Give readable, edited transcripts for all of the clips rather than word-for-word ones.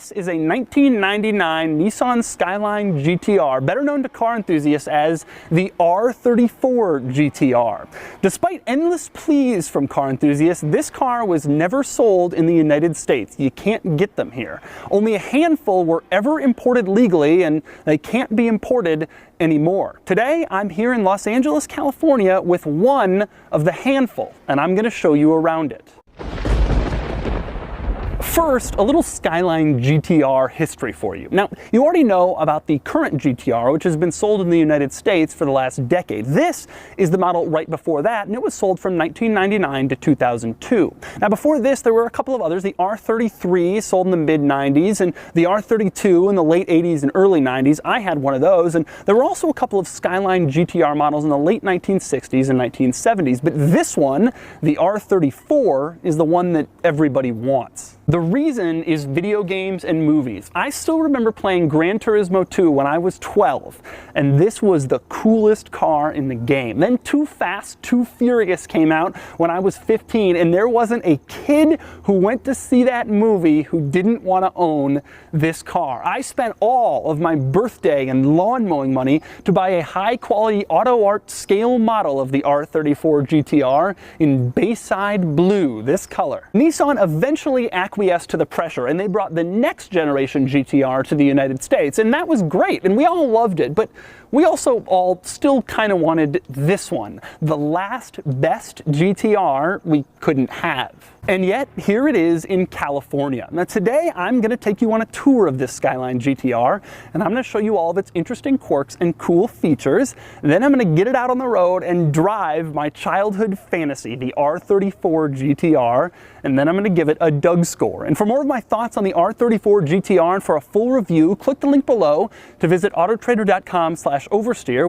This is a 1999 Nissan Skyline GTR, better known to car enthusiasts as the R34 GTR. Despite endless pleas from car enthusiasts, this car was never sold in the United States. You can't get them here. Only a handful were ever imported legally, and they can't be imported anymore. Today, I'm here in Los Angeles, California with one of the handful, and I'm going to show you around it. First, a little Skyline GTR history for you. Now, you already know about the current GTR, which has been sold in the United States for the last decade. This is the model right before that, and it was sold from 1999 to 2002. Now, before this, there were a couple of others. The R33 sold in the mid-90s, and the R32 in the late 80s and early 90s. I had one of those, and there were also a couple of Skyline GTR models in the late 1960s and 1970s. But this one, the R34, is the one that everybody wants. The reason is video games and movies. I still remember playing Gran Turismo 2 when I was 12, and this was the coolest car in the game. Then Too Fast, Too Furious came out when I was 15, and there wasn't a kid who went to see that movie who didn't want to own this car. I spent all of my birthday and lawn mowing money to buy a high-quality auto art scale model of the R34 GTR in Bayside Blue, this color. Nissan eventually acquiesced to the pressure, and they brought the next generation GTR to the United States, and that was great, and we all loved it, but we also all still kind of wanted this one, the last best GTR we couldn't have. And yet, here it is in California. Now today, I'm going to take you on a tour of this Skyline GTR, and I'm going to show you all of its interesting quirks and cool features. Then I'm going to get it out on the road and drive my childhood fantasy, the R34 GTR, and then I'm going to give it a Doug score. And for more of my thoughts on the R34 GTR and for a full review, click the link below to visit autotrader.com/oversteer.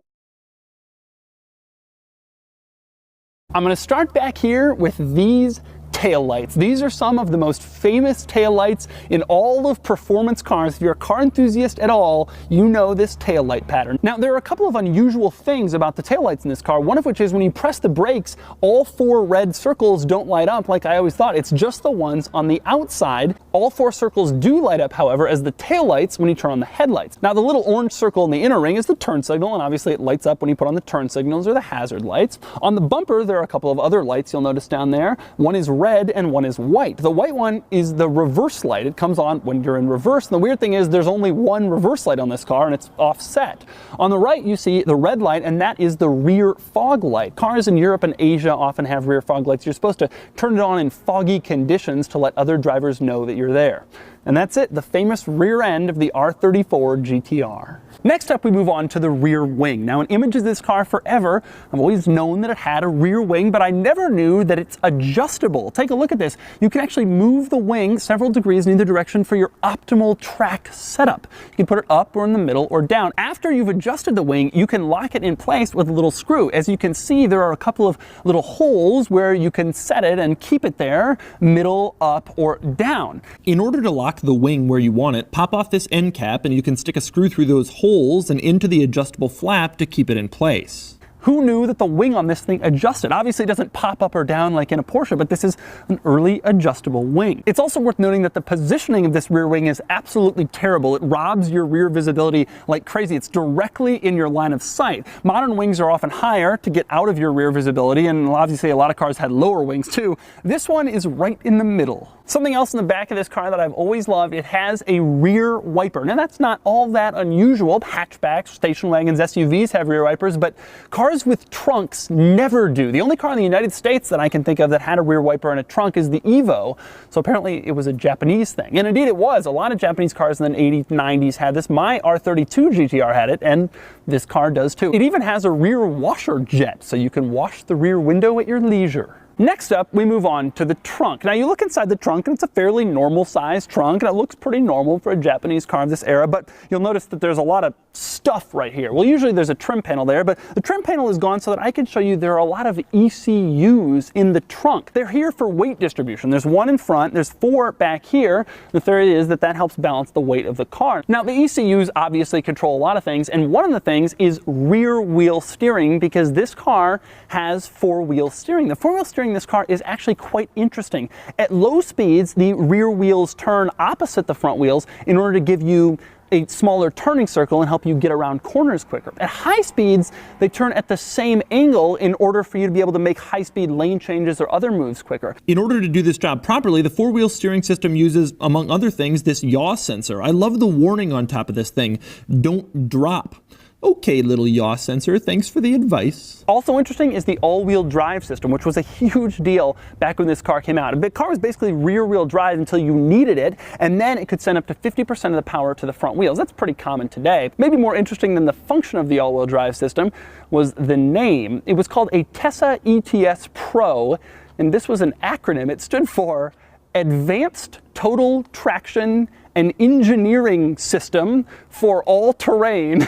I'm going to start back here with these taillights. These are some of the most famous taillights in all of performance cars. If you're a car enthusiast at all, you know this taillight pattern. Now, there are a couple of unusual things about the taillights in this car, one of which is when you press the brakes, all four red circles don't light up like I always thought. It's just the ones on the outside. All four circles do light up, however, as the taillights when you turn on the headlights. Now, the little orange circle in the inner ring is the turn signal, and obviously it lights up when you put on the turn signals or the hazard lights. On the bumper, there are a couple of other lights you'll notice down there. One is red and one is white. The white one is the reverse light. It comes on when you're in reverse. And the weird thing is there's only one reverse light on this car, and it's offset. On the right, you see the red light, and that is the rear fog light. Cars in Europe and Asia often have rear fog lights. You're supposed to turn it on in foggy conditions to let other drivers know that you're there. And that's it, the famous rear end of the R34 GTR. Next up, we move on to the rear wing. Now, in images of this car forever, I've always known that it had a rear wing, but I never knew that it's adjustable. Take a look at this. You can actually move the wing several degrees in either direction for your optimal track setup. You can put it up or in the middle or down. After you've adjusted the wing, you can lock it in place with a little screw. As you can see, there are a couple of little holes where you can set it and keep it there, middle, up, or down. In order to lock the wing where you want it, pop off this end cap and you can stick a screw through those holes and into the adjustable flap to keep it in place. Who knew that the wing on this thing adjusted? Obviously it doesn't pop up or down like in a Porsche, but this is an early adjustable wing. It's also worth noting that the positioning of this rear wing is absolutely terrible. It robs your rear visibility like crazy. It's directly in your line of sight. Modern wings are often higher to get out of your rear visibility, and obviously a lot of cars had lower wings too. This one is right in the middle. Something else in the back of this car that I've always loved, it has a rear wiper. Now that's not all that unusual. Hatchbacks, station wagons, SUVs have rear wipers, but cars with trunks never do. The only car in the United States that I can think of that had a rear wiper and a trunk is the Evo. So apparently it was a Japanese thing. And indeed it was. A lot of Japanese cars in the 80s, 90s had this. My R32 GTR had it, and this car does too. It even has a rear washer jet, so you can wash the rear window at your leisure. Next up, we move on to the trunk. Now you look inside the trunk and it's a fairly normal sized trunk, and it looks pretty normal for a Japanese car of this era, but you'll notice that there's a lot of stuff right here. Well, usually there's a trim panel there, but the trim panel is gone so that I can show you there are a lot of ECUs in the trunk. They're here for weight distribution. There's one in front, there's four back here. The theory is that that helps balance the weight of the car. Now the ECUs obviously control a lot of things, and one of the things is rear wheel steering, because this car has four-wheel steering. The four-wheel steering steering in this car is actually quite interesting. At low speeds, the rear wheels turn opposite the front wheels in order to give you a smaller turning circle and help you get around corners quicker. At high speeds, they turn at the same angle in order for you to be able to make high-speed lane changes or other moves quicker. In order to do this job properly, the four-wheel steering system uses, among other things, this yaw sensor. I love the warning on top of this thing. Don't drop. Okay, little yaw sensor, thanks for the advice. Also interesting is the all-wheel drive system, which was a huge deal back when this car came out. The car was basically rear-wheel drive until you needed it, and then it could send up to 50% of the power to the front wheels. That's pretty common today. Maybe more interesting than the function of the all-wheel drive system was the name. It was called a Tessa ETS Pro, and this was an acronym. It stood for Advanced Total Traction and Engineering System for All Terrain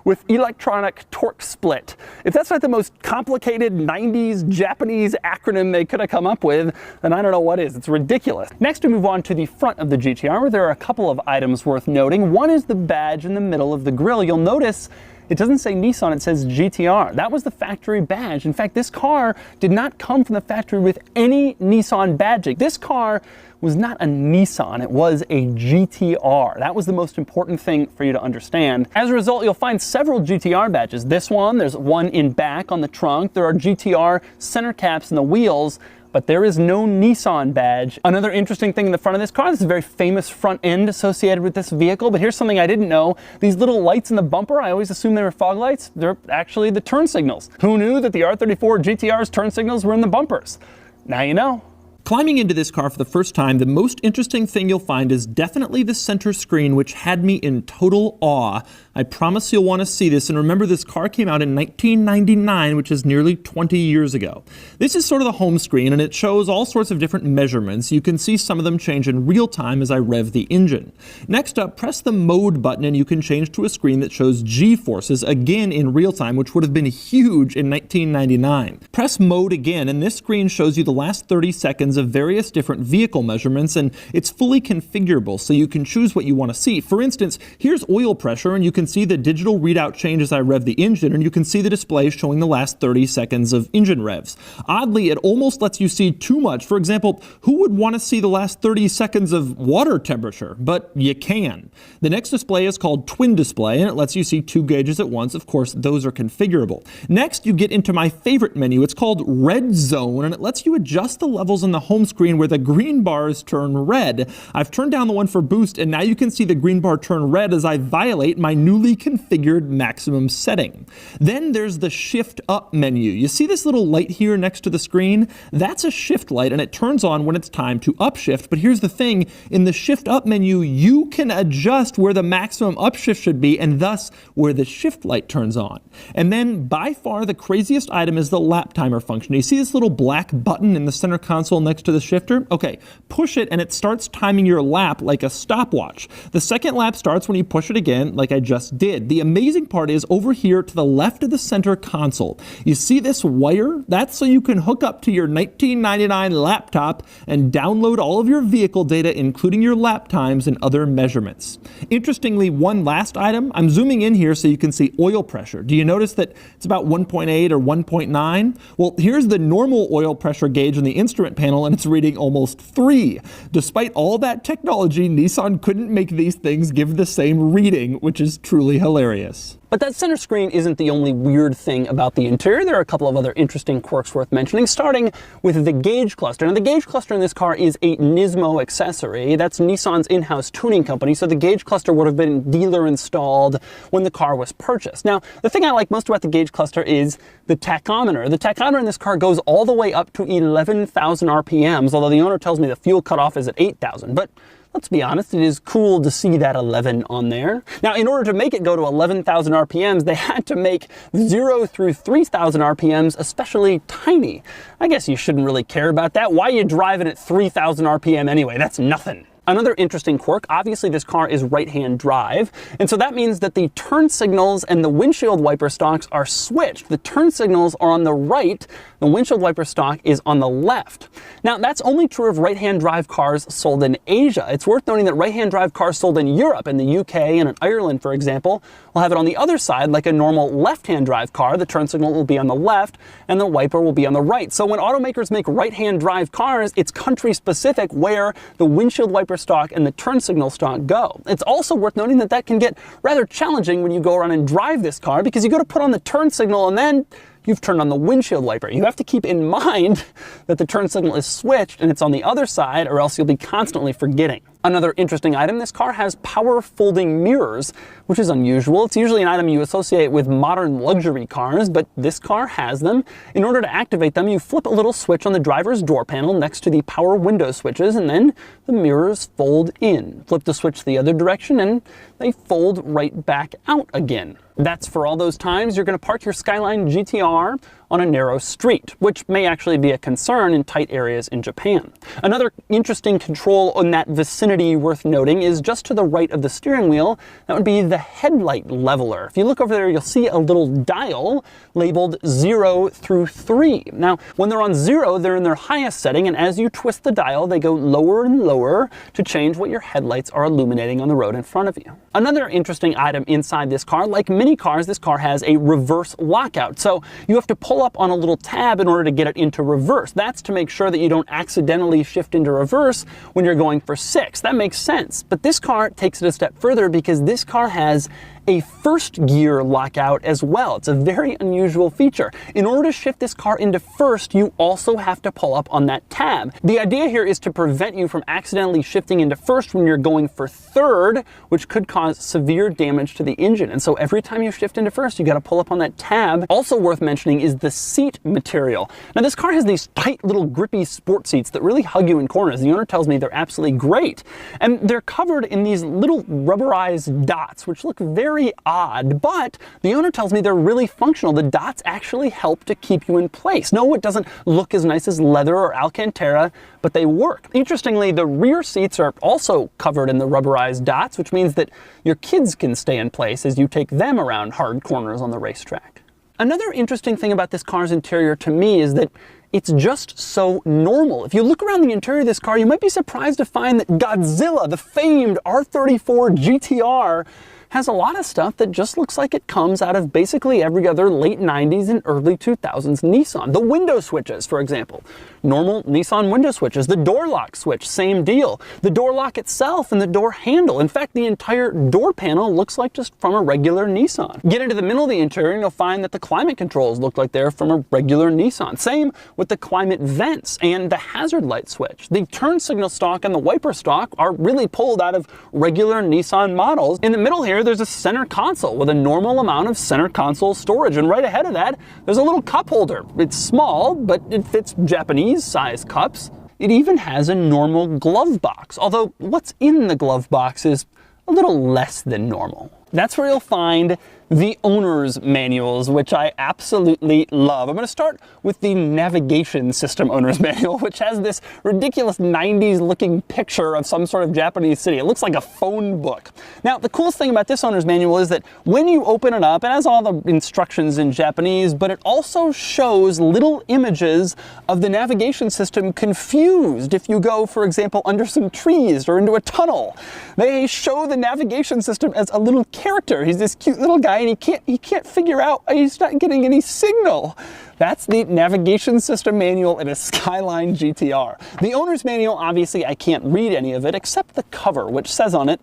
with Electronic Torque Split. If that's not the most complicated 90s Japanese acronym they could have come up with, then I don't know what is. It's ridiculous. Next, we move on to the front of the GTR, where there are a couple of items worth noting. One is the badge in the middle of the grille. You'll notice it doesn't say Nissan, it says GTR. That was the factory badge. In fact, this car did not come from the factory with any Nissan badging. This car was not a Nissan, it was a GTR. That was the most important thing for you to understand. As a result, you'll find several GTR badges. This one, there's one in back on the trunk. There are GTR center caps in the wheels, but there is no Nissan badge. Another interesting thing in the front of this car, this is a very famous front end associated with this vehicle, but here's something I didn't know. These little lights in the bumper, I always assumed they were fog lights. They're actually the turn signals. Who knew that the R34 GTR's turn signals were in the bumpers? Now you know. Climbing into this car for the first time, the most interesting thing you'll find is definitely the center screen, which had me in total awe. I promise you'll want to see this, and remember this car came out in 1999, which is nearly 20 years ago. This is sort of the home screen, and it shows all sorts of different measurements. You can see some of them change in real time as I rev the engine. Next up, press the mode button, and you can change to a screen that shows G-forces, again in real time, which would have been huge in 1999. Press mode again, and this screen shows you the last 30 seconds of various different vehicle measurements, and it's fully configurable, so you can choose what you want to see. For instance, here's oil pressure, and you can see the digital readout change as I rev the engine, and you can see the display showing the last 30 seconds of engine revs. Oddly, it almost lets you see too much. For example, who would want to see the last 30 seconds of water temperature? But you can. The next display is called Twin Display, and it lets you see two gauges at once. Of course, those are configurable. Next, you get into my favorite menu. It's called Red Zone, and it lets you adjust the levels in the home screen where the green bars turn red. I've turned down the one for boost, and now you can see the green bar turn red as I violate my newly configured maximum setting. Then there's the shift up menu. You see this little light here next to the screen? That's a shift light, and it turns on when it's time to upshift. But here's the thing, in the shift up menu, you can adjust where the maximum upshift should be, and thus where the shift light turns on. And then by far the craziest item is the lap timer function. You see this little black button in the center console next to the shifter? Okay, push it and it starts timing your lap like a stopwatch. The second lap starts when you push it again, like I just did. The amazing part is over here to the left of the center console. You see this wire? That's so you can hook up to your 1999 laptop and download all of your vehicle data, including your lap times and other measurements. Interestingly, one last item, I'm zooming in here so you can see oil pressure. Do you notice that it's about 1.8 or 1.9? Well, here's the normal oil pressure gauge on the instrument panel, and it's reading almost 3. Despite all that technology, Nissan couldn't make these things give the same reading, which is truly hilarious. But that center screen isn't the only weird thing about the interior. There are a couple of other interesting quirks worth mentioning, starting with the gauge cluster. Now, the gauge cluster in this car is a Nismo accessory. That's Nissan's in-house tuning company, so the gauge cluster would have been dealer installed when the car was purchased. Now, the thing I like most about the gauge cluster is the tachometer. The tachometer in this car goes all the way up to 11,000 RPMs, although the owner tells me the fuel cutoff is at 8,000. But let's be honest, it is cool to see that 11 on there. Now, in order to make it go to 11,000 RPMs, they had to make 0 through 3,000 RPMs especially tiny. I guess you shouldn't really care about that. Why are you driving at 3,000 RPM anyway? That's nothing. Another interesting quirk, obviously this car is right-hand drive, and so that means that the turn signals and the windshield wiper stalks are switched. The turn signals are on the right, the windshield wiper stalk is on the left. Now, that's only true of right-hand drive cars sold in Asia. It's worth noting that right-hand drive cars sold in Europe, in the UK and in Ireland, for example, will have it on the other side like a normal left-hand drive car. The turn signal will be on the left and the wiper will be on the right. So when automakers make right-hand drive cars, it's country-specific where the windshield wiper stalk and the turn signal stalk go. It's also worth noting that that can get rather challenging when you go around and drive this car, because you got to put on the turn signal and then you've turned on the windshield wiper. You have to keep in mind that the turn signal is switched and it's on the other side, or else you'll be constantly forgetting. Another interesting item, this car has power folding mirrors, which is unusual. It's usually an item you associate with modern luxury cars, but this car has them. In order to activate them, you flip a little switch on the driver's door panel next to the power window switches, and then the mirrors fold in. Flip the switch the other direction and they fold right back out again. That's for all those times you're going to park your Skyline GTR on a narrow street, which may actually be a concern in tight areas in Japan. Another interesting control in that vicinity worth noting is just to the right of the steering wheel. That would be the headlight leveler. If you look over there, you'll see a little dial labeled 0 through 3. Now, when they're on 0, they're in their highest setting, and as you twist the dial, they go lower and lower to change what your headlights are illuminating on the road in front of you. Another interesting item inside this car, like many cars, this car has a reverse lockout. So you have to pull up on a little tab in order to get it into reverse. That's to make sure that you don't accidentally shift into reverse when you're going for 6. That makes sense. But this car takes it a step further, because this car has a first gear lockout as well. It's a very unusual feature. In order to shift this car into first, you also have to pull up on that tab. The idea here is to prevent you from accidentally shifting into first when you're going for third, which could cause severe damage to the engine. And so every time you shift into first, you got to pull up on that tab. Also worth mentioning is the seat material. Now, this car has these tight little grippy sport seats that really hug you in corners. The owner tells me they're absolutely great. And they're covered in these little rubberized dots, which look very odd, but the owner tells me they're really functional. The dots actually help to keep you in place. No, it doesn't look as nice as leather or Alcantara, but they work. Interestingly, the rear seats are also covered in the rubberized dots, which means that your kids can stay in place as you take them around hard corners on the racetrack. Another interesting thing about this car's interior to me is that it's just so normal. If you look around the interior of this car, you might be surprised to find that Godzilla, the famed R34 GTR, has a lot of stuff that just looks like it comes out of basically every other late 90s and early 2000s Nissan. The window switches, for example. Normal Nissan window switches. The door lock switch, same deal. The door lock itself and the door handle. In fact, the entire door panel looks like just from a regular Nissan. Get into the middle of the interior and you'll find that the climate controls look like they're from a regular Nissan. Same with the climate vents and the hazard light switch. The turn signal stalk and the wiper stalk are really pulled out of regular Nissan models. In the middle here, there's a center console with a normal amount of center console storage, and right ahead of that, there's a little cup holder. It's small, but it fits Japanese-sized cups. It even has a normal glove box, although what's in the glove box is a little less than normal. That's where you'll find the owner's manuals, which I absolutely love. I'm going to start with the navigation system owner's manual, which has this ridiculous 90s looking picture of some sort of Japanese city. It looks like a phone book. Now, the coolest thing about this owner's manual is that when you open it up, it has all the instructions in Japanese, but it also shows little images of the navigation system confused if you go, for example, under some trees or into a tunnel. They show the navigation system as a little character. He's this cute little guy, and he can't figure out, he's not getting any signal. That's the navigation system manual in a Skyline GTR. The owner's manual, obviously I can't read any of it except the cover, which says on it,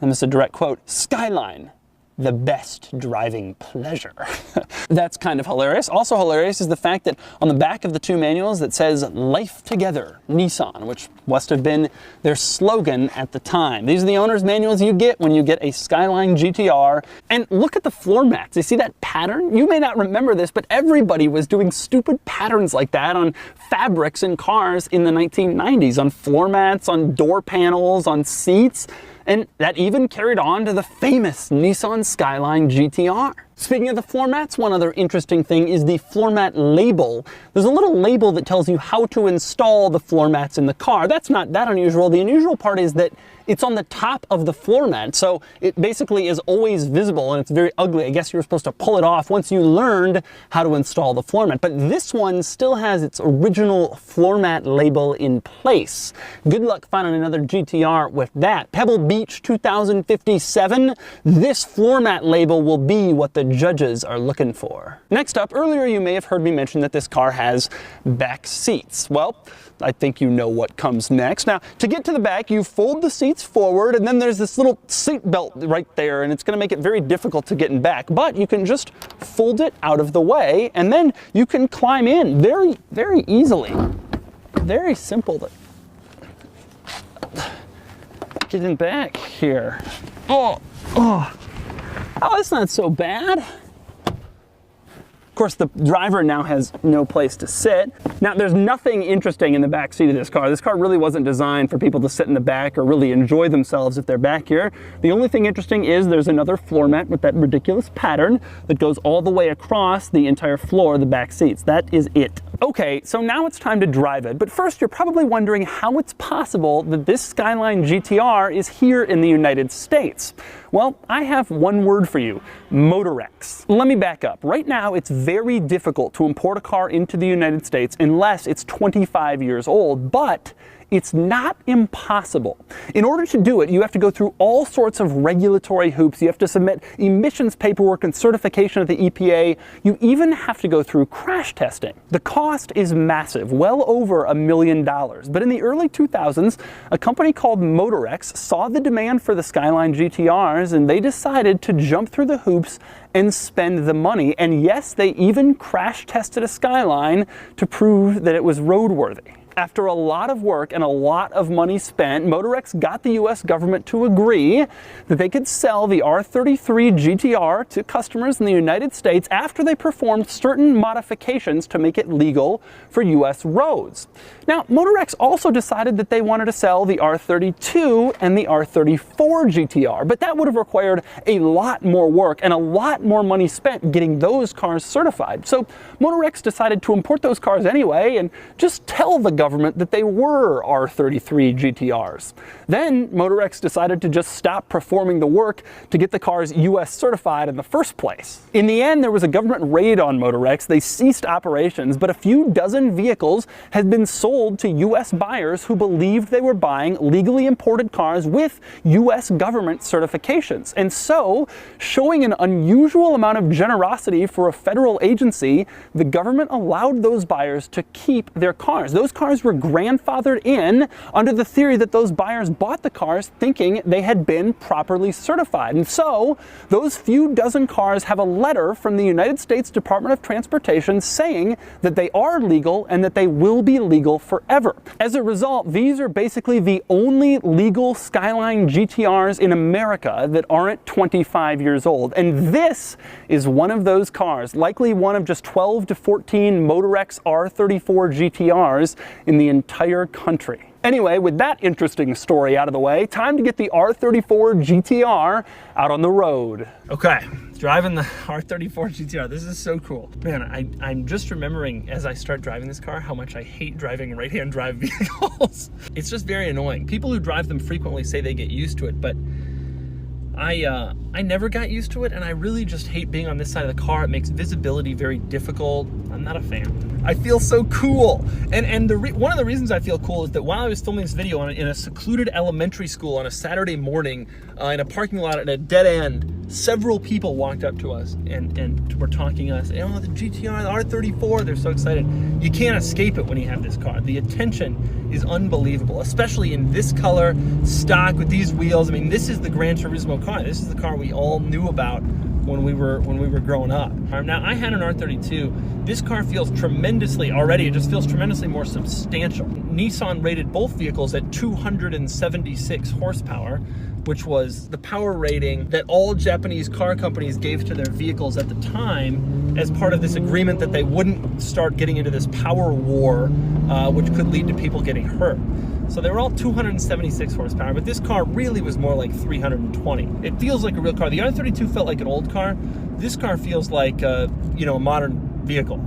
and this is a direct quote, "Skyline, the best driving pleasure." That's kind of hilarious. Also hilarious is the fact that on the back of the two manuals it says "Life Together, Nissan," which must have been their slogan at the time. These are the owner's manuals you get when you get a Skyline GTR. And look at the floor mats. You see that pattern? You may not remember this, but everybody was doing stupid patterns like that on fabrics in cars in the 1990s, on floor mats, on door panels, on seats. And that even carried on to the famous Nissan Skyline GTR. Speaking of the floor mats, one other interesting thing is the floor mat label. There's a little label that tells you how to install the floor mats in the car. That's not that unusual. The unusual part is that it's on the top of the floor mat, so it basically is always visible and it's very ugly. I guess you were supposed to pull it off once you learned how to install the floor mat. But this one still has its original floor mat label in place. Good luck finding another GTR with that. Pebble Beach 2057, this floor mat label will be what the judges are looking for. Next up, earlier you may have heard me mention that this car has back seats. Well, I think you know what comes next. Now, to get to the back, you fold the seats forward, and then there's this little seat belt right there, and it's going to make it very difficult to get in back. But you can just fold it out of the way, and then you can climb in very, very easily. Very simple to get in back here. Oh, that's not so bad. Of course, the driver now has no place to sit. Now, there's nothing interesting in the back seat of this car. This car really wasn't designed for people to sit in the back or really enjoy themselves if they're back here. The only thing interesting is there's another floor mat with that ridiculous pattern that goes all the way across the entire floor of the back seats. That is it. Okay, so now it's time to drive it. But first, you're probably wondering how it's possible that this Skyline GTR is here in the United States. Well, I have one word for you: Motorex. Let me back up. Right now, it's very difficult to import a car into the United States unless it's 25 years old, but it's not impossible. In order to do it, you have to go through all sorts of regulatory hoops. You have to submit emissions paperwork and certification at the EPA. You even have to go through crash testing. The cost is massive, well over $1 million. But in the early 2000s, a company called Motorex saw the demand for the Skyline GTRs, and they decided to jump through the hoops and spend the money. And yes, they even crash tested a Skyline to prove that it was roadworthy. After a lot of work and a lot of money spent, Motorex got the US government to agree that they could sell the R34 GTR to customers in the United States after they performed certain modifications to make it legal for US roads. Now, Motorex also decided that they wanted to sell the R32 and the R34 GTR, but that would have required a lot more work and a lot more money spent getting those cars certified. So Motorex decided to import those cars anyway and just tell the government that they were R33 GTRs. Then Motorex decided to just stop performing the work to get the cars US certified in the first place. In the end, there was a government raid on Motorex. They ceased operations, but a few dozen vehicles had been sold to US buyers who believed they were buying legally imported cars with US government certifications. And so, showing an unusual amount of generosity for a federal agency, the government allowed those buyers to keep their cars. Those cars were grandfathered in under the theory that those buyers bought the cars thinking they had been properly certified. And so, those few dozen cars have a letter from the United States Department of Transportation saying that they are legal and that they will be legal forever. As a result, these are basically the only legal Skyline GTRs in America that aren't 25 years old. And this is one of those cars, likely one of just 12 to 14 Motorex R34 GTRs in the entire country. Anyway, with that interesting story out of the way, time to get the R34 GTR out on the road. Okay, driving the R34 GTR. This is so cool. Man, I'm just remembering as I start driving this car how much I hate driving right-hand drive vehicles. It's just very annoying. People who drive them frequently say they get used to it, but I never got used to it, and I really just hate being on this side of the car. It makes visibility very difficult. I'm not a fan. I feel so cool. And one of the reasons I feel cool is that while I was filming this video in a secluded elementary school on a Saturday morning in a parking lot at a dead end, several people walked up to us and were talking to us. Oh, the GTR, the R34, they're so excited. You can't escape it when you have this car. The attention is unbelievable, especially in this color, stock with these wheels. I mean, this is the Gran Turismo car. This is the car we all knew about when we were growing up. Now, I had an R32. This car feels tremendously, already, it just feels tremendously more substantial. Nissan rated both vehicles at 276 horsepower, which was the power rating that all Japanese car companies gave to their vehicles at the time as part of this agreement that they wouldn't start getting into this power war, which could lead to people getting hurt. So they were all 276 horsepower, but this car really was more like 320. It feels like a real car. The R32 felt like an old car. this car feels like, you know, a modern vehicle.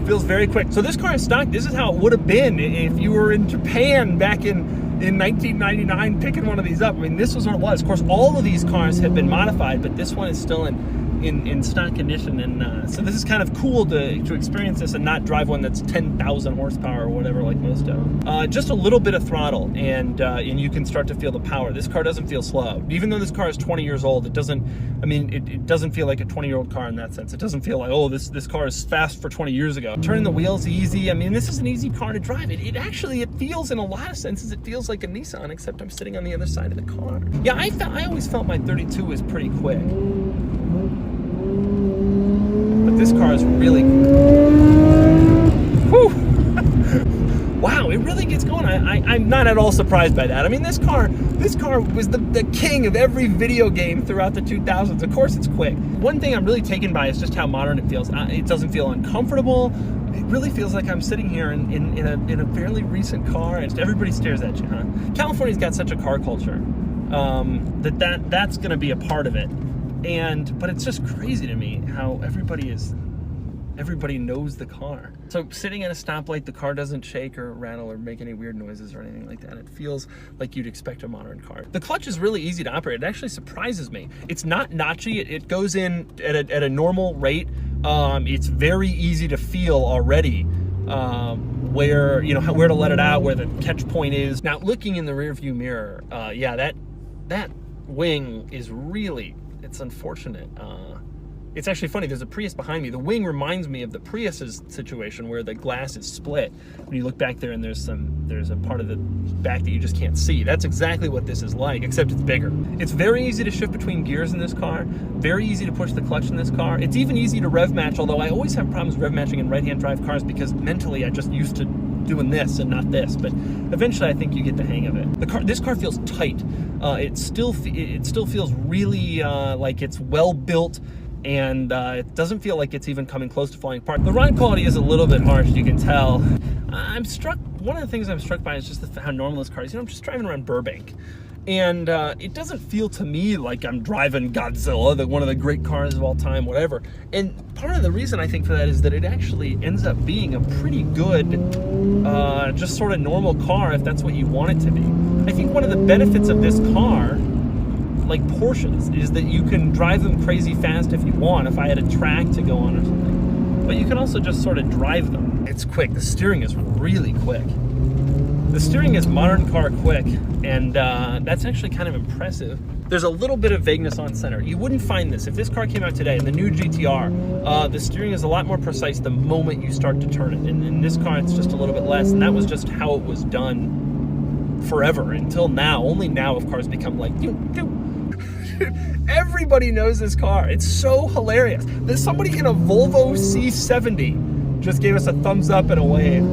Feels very quick. So this car is stock. This is how it would have been if you were in Japan back in 1999 picking one of these up. I mean, this was what it was. Of course, all of these cars have been modified, but this one is still in stock condition. And so this is kind of cool to experience this and not drive one that's 10,000 horsepower or whatever like most of them. Just a little bit of throttle and you can start to feel the power. This car doesn't feel slow. Even though this car is 20 years old, it doesn't, I mean, it doesn't feel like a 20-year-old car in that sense. It doesn't feel like, oh, this car is fast for 20 years ago. Turning the wheels easy. I mean, this is an easy car to drive. It actually, it feels in a lot of senses, it feels like a Nissan, except I'm sitting on the other side of the car. Yeah, I always felt my 32 was pretty quick. But this car is really, whew. Wow, it really gets going. I'm not at all surprised by that. I mean, this car was the king of every video game throughout the 2000s. Of course it's quick. One thing I'm really taken by is just how modern it feels. It doesn't feel uncomfortable. It really feels like I'm sitting here in a fairly recent car, and everybody stares at you, huh? California's got such a car culture that's gonna be a part of it. But it's just crazy to me how everybody knows the car. So sitting at a stoplight, the car doesn't shake or rattle or make any weird noises or anything like that. It feels like you'd expect a modern car. The clutch is really easy to operate. It actually surprises me. It's not notchy. It goes in at a normal rate. It's very easy to feel already where to let it out, where the catch point is. Now looking in the rear view mirror, yeah, that wing is really, it's unfortunate. It's actually funny, there's a Prius behind me. The wing reminds me of the Prius's situation where the glass is split. When you look back there and there's a part of the back that you just can't see. That's exactly what this is like, except it's bigger. It's very easy to shift between gears in this car, very easy to push the clutch in this car. It's even easy to rev match, although I always have problems rev matching in right-hand drive cars because mentally I just used to doing this and not this, but eventually I think you get the hang of it. This car feels tight. It still feels really like it's well built, and it doesn't feel like it's even coming close to falling apart. The ride quality is a little bit harsh, you can tell. One of the things I'm struck by is just how normal this car is. I'm just driving around Burbank, and it doesn't feel to me like I'm driving Godzilla, one of the great cars of all time, whatever. And part of the reason I think for that is that it actually ends up being a pretty good, just sort of normal car if that's what you want it to be. I think one of the benefits of this car, like Porsches, is that you can drive them crazy fast if you want, if I had a track to go on or something. But you can also just sort of drive them. It's quick. The steering is really quick. The steering is modern car quick, and that's actually kind of impressive. There's a little bit of vagueness on center. You wouldn't find this. If this car came out today, the new GTR, the steering is a lot more precise the moment you start to turn it. And in this car, it's just a little bit less, and that was just how it was done forever until now. Only now have cars become like, everybody knows this car. It's so hilarious. There's somebody in a Volvo C70 just gave us a thumbs up and a wave.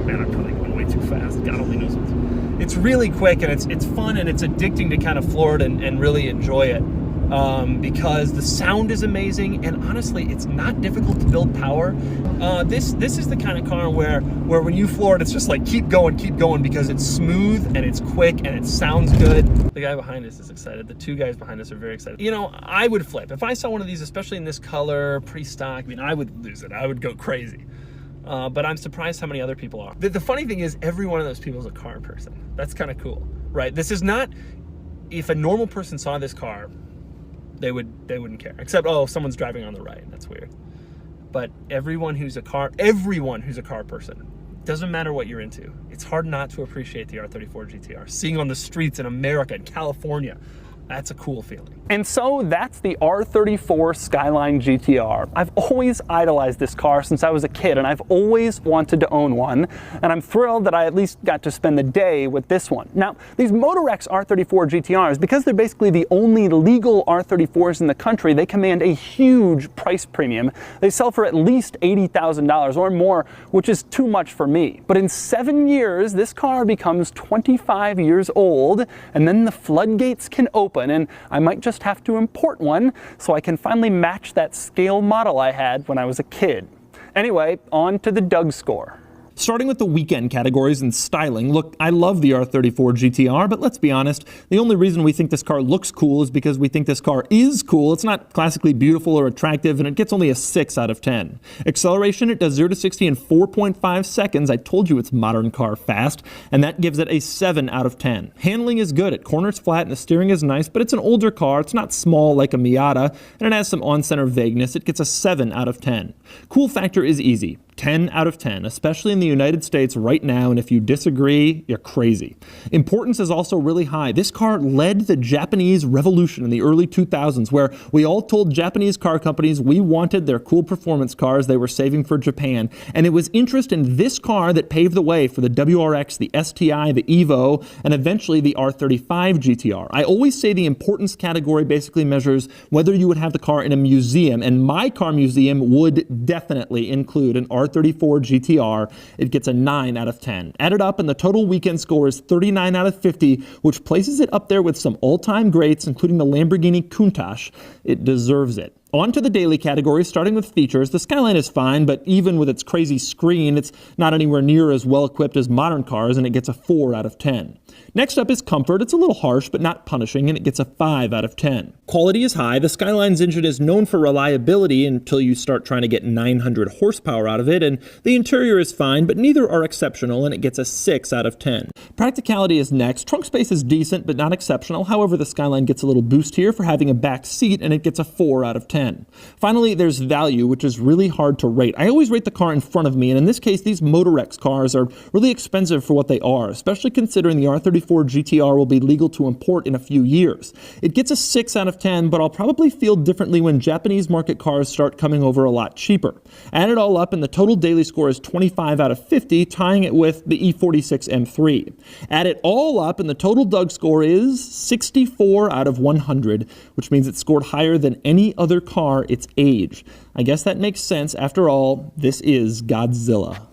Man, I'm probably going way too fast. God only knows what. It's really quick, and it's fun, and it's addicting to kind of floor it and really enjoy it. Because the sound is amazing, and honestly, it's not difficult to build power. This is the kind of car where when you floor it, it's just like keep going, because it's smooth and it's quick and it sounds good. The guy behind us is excited. The two guys behind us are very excited. You know, I would flip. If I saw one of these, especially in this color, pre-stock, I mean, I would lose it. I would go crazy. But I'm surprised how many other people are. The funny thing is, every one of those people is a car person. That's kind of cool, right? This is not, if a normal person saw this car, they wouldn't care, except, oh, someone's driving on the right. That's weird. But everyone who's a car person, doesn't matter what you're into, it's hard not to appreciate the R34 GTR. Seeing on the streets in America and California, that's a cool feeling. And so that's the R34 Skyline GTR. I've always idolized this car since I was a kid, and I've always wanted to own one, and I'm thrilled that I at least got to spend the day with this one. Now, these Motorex R34 GTRs, because they're basically the only legal R34s in the country, they command a huge price premium. They sell for at least $80,000 or more, which is too much for me. But in 7 years, this car becomes 25 years old, and then the floodgates can open, and I might just have to import one so I can finally match that scale model I had when I was a kid. Anyway, on to the Doug score. Starting with the weekend categories and styling, look, I love the R34 GTR, but let's be honest, the only reason we think this car looks cool is because we think this car is cool. It's not classically beautiful or attractive, and it gets only a 6 out of 10. Acceleration, it does 0 to 60 in 4.5 seconds. I told you it's modern car fast, and that gives it a 7 out of 10. Handling is good. It corners flat, and the steering is nice, but it's an older car. It's not small like a Miata, and it has some on-center vagueness. It gets a 7 out of 10. Cool factor is easy. 10 out of 10, especially in the United States right now, and if you disagree, you're crazy. Importance is also really high. This car led the Japanese revolution in the early 2000s, where we all told Japanese car companies we wanted their cool performance cars they were saving for Japan, and it was interest in this car that paved the way for the WRX, the STI, the Evo, and eventually the R35 GTR. I always say the importance category basically measures whether you would have the car in a museum, and my car museum would definitely include an R34 GTR. It gets a 9 out of 10. Added up, and the total weekend score is 39 out of 50, which places it up there with some all-time greats, including the Lamborghini Countach. It deserves it. On to the daily categories, starting with features. The Skyline is fine, but even with its crazy screen, it's not anywhere near as well equipped as modern cars, and it gets a 4 out of 10. Next up is comfort. It's a little harsh, but not punishing, and it gets a 5 out of 10. Quality is high. The Skyline's engine is known for reliability until you start trying to get 900 horsepower out of it, and the interior is fine, but neither are exceptional, and it gets a 6 out of 10. Practicality is next. Trunk space is decent, but not exceptional. However, the Skyline gets a little boost here for having a back seat, and it gets a 4 out of 10. Finally, there's value, which is really hard to rate. I always rate the car in front of me, and in this case, these Motorex cars are really expensive for what they are, especially considering the R34 GTR will be legal to import in a few years. It gets a 6 out of 10, but I'll probably feel differently when Japanese market cars start coming over a lot cheaper. Add it all up, and the total daily score is 25 out of 50, tying it with the E46 M3. Add it all up, and the total Doug score is 64 out of 100, which means it scored higher than any other car its age. I guess that makes sense. After all, this is Godzilla.